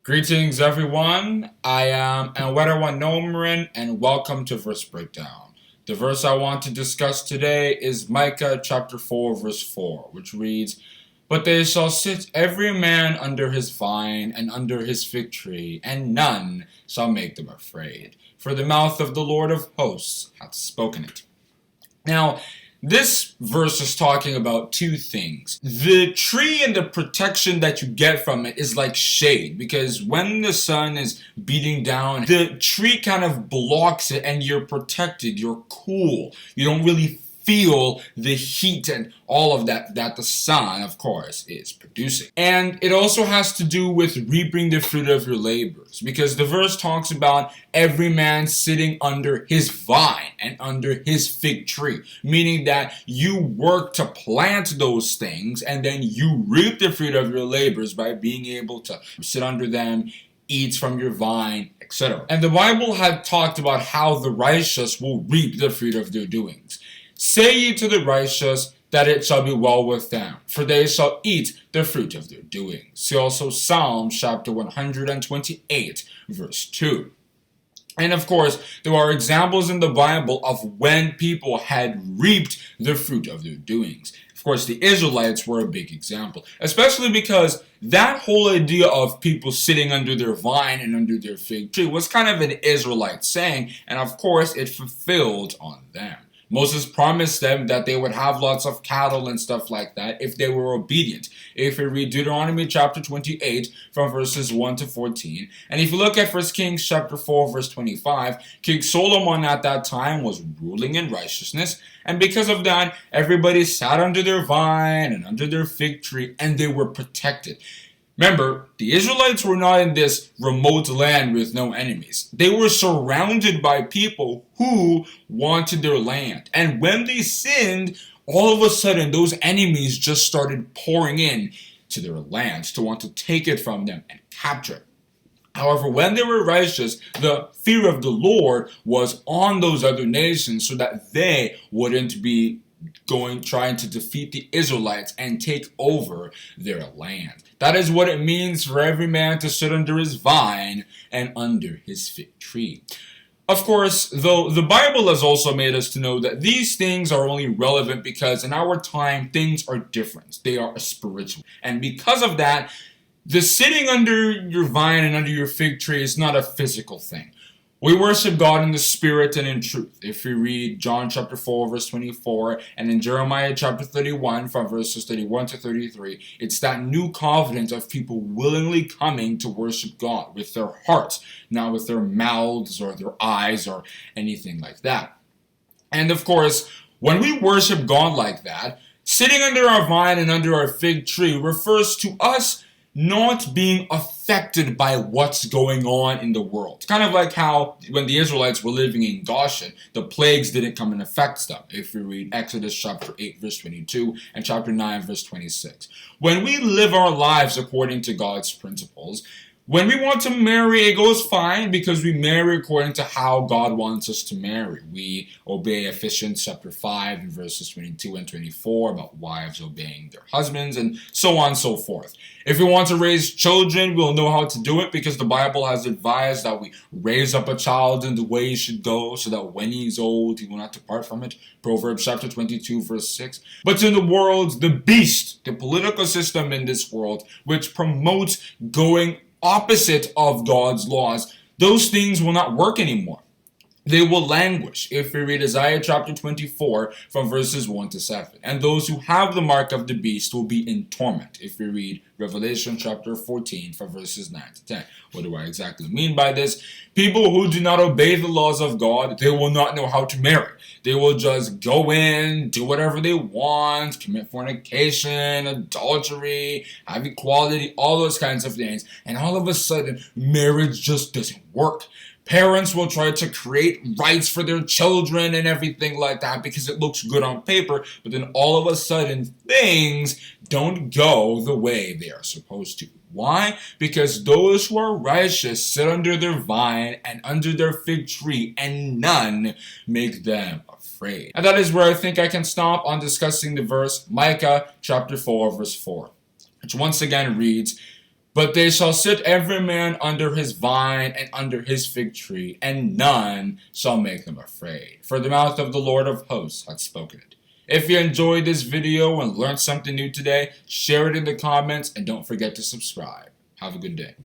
Greetings, everyone. I am Ewaenruwa Nomaren, and welcome to Verse Breakdown. The verse I want to discuss today is Micah chapter 4, verse 4, which reads, "But they shall sit every man under his vine and under his fig tree, and none shall make them afraid. For the mouth of the Lord of hosts hath spoken it." Now, this verse is talking about two things. The tree and the protection that you get from it is like shade, because when the sun is beating down, the tree kind of blocks it and you're protected, you're cool. You don't really feel the heat and all of that the sun, of course, is producing. And it also has to do with reaping the fruit of your labors, because the verse talks about every man sitting under his vine and under his fig tree, meaning that you work to plant those things and then you reap the fruit of your labors by being able to sit under them, eat from your vine, etc. And the Bible had talked about how the righteous will reap the fruit of their doings. Say ye to the righteous that it shall be well with them, for they shall eat the fruit of their doings. See also Psalm chapter 128, verse 2. And of course, there are examples in the Bible of when people had reaped the fruit of their doings. Of course, the Israelites were a big example, especially because that whole idea of people sitting under their vine and under their fig tree was kind of an Israelite saying, and of course, it fulfilled on them. Moses promised them that they would have lots of cattle and stuff like that if they were obedient. If you read Deuteronomy chapter 28 from verses 1 to 14, and if you look at 1 Kings chapter 4 verse 25, King Solomon at that time was ruling in righteousness, and because of that, everybody sat under their vine and under their fig tree, and they were protected. Remember, the Israelites were not in this remote land with no enemies. They were surrounded by people who wanted their land. And when they sinned, all of a sudden those enemies just started pouring in to their lands to want to take it from them and capture it. However, when they were righteous, the fear of the Lord was on those other nations so that they wouldn't be trying to defeat the Israelites and take over their land. That is what it means for every man to sit under his vine and under his fig tree. Of course, though, the Bible has also made us to know that these things are only relevant because in our time things are different. They are spiritual. And because of that, the sitting under your vine and under your fig tree is not a physical thing. We worship God in the Spirit and in truth. If we read John chapter 4 verse 24 and in Jeremiah chapter 31 from verses 31 to 33, it's that new covenant of people willingly coming to worship God with their hearts, not with their mouths or their eyes or anything like that. And of course, when we worship God like that, sitting under our vine and under our fig tree refers to us not being affected by what's going on in the world. Kind of like how when the Israelites were living in Goshen, the plagues didn't come and affect them. If we read Exodus chapter 8 verse 22 and chapter 9 verse 26. When we live our lives according to God's principles, when we want to marry, it goes fine because we marry according to how God wants us to marry. We obey Ephesians chapter 5 and verses 22 and 24 about wives obeying their husbands and so on and so forth. If we want to raise children, we'll know how to do it because the Bible has advised that we raise up a child in the way he should go so that when he's old, he will not depart from it. Proverbs chapter 22 verse 6. But in the world, the beast, the political system in this world, which promotes going opposite of God's laws, those things will not work anymore. They will languish. If we read Isaiah chapter 24 from verses 1 to 7. And those who have the mark of the beast will be in torment. If we read Revelation chapter 14 from verses 9 to 10. What do I exactly mean by this? People who do not obey the laws of God, they will not know how to marry. They will just go in, do whatever they want, commit fornication, adultery, have equality, all those kinds of things. And all of a sudden, marriage just doesn't work. Parents will try to create rights for their children and everything like that because it looks good on paper, but then all of a sudden things don't go the way they are supposed to. Why? Because those who are righteous sit under their vine and under their fig tree, and none make them afraid. And that is where I think I can stop on discussing the verse Micah chapter 4 verse 4, which once again reads, But they shall sit every man under his vine and under his fig tree, and none shall make them afraid. For the mouth of the Lord of hosts hath spoken it. If you enjoyed this video and learned something new today, share it in the comments and don't forget to subscribe. Have a good day.